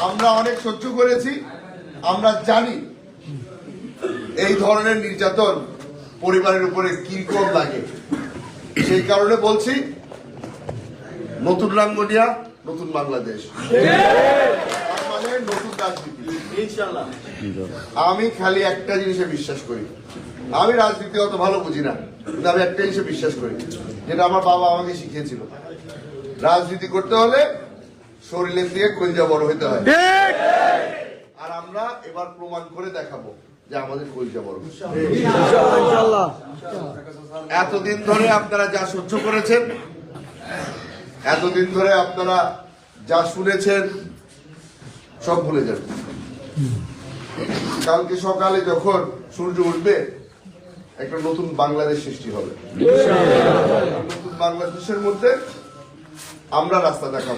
আমরা অনেক সহ্য করেছি, আমরা জানি এই ধরনের নির্যাতন পরিবারের উপরে কিরকম লাগে। সেই কারণে বলছি, নতুন রাঙ্গুনিয়া, নতুন বাংলাদেশ, মানে নতুন রাজনীতি। আমি খালি একটা জিনিসে বিশ্বাস করি, আমি রাজনীতি অত ভালো বুঝি না, কিন্তু আমি একটা জিনিসে বিশ্বাস করি, যেটা আমার বাবা আমাকে শিখিয়েছিল। রাজনীতি করতে হলে শরীরের দিয়ে কলজা বড় হইতে হয়। আর আমরা এবার প্রমাণ করে দেখাবো যে আমাদের কলজা বড়। এতদিন ধরে আপনারা যা সহ্য করেছেন, এতদিন ধরে আপনারা যা শুনেছেন, সব ভুলে যাবেন। কালকে সকালে যখন সূর্য উঠবে, একটা নতুন বাংলাদেশ সৃষ্টি হবে। নতুন বাংলাদেশের মধ্যে আমরা রাস্তা দেখাবো।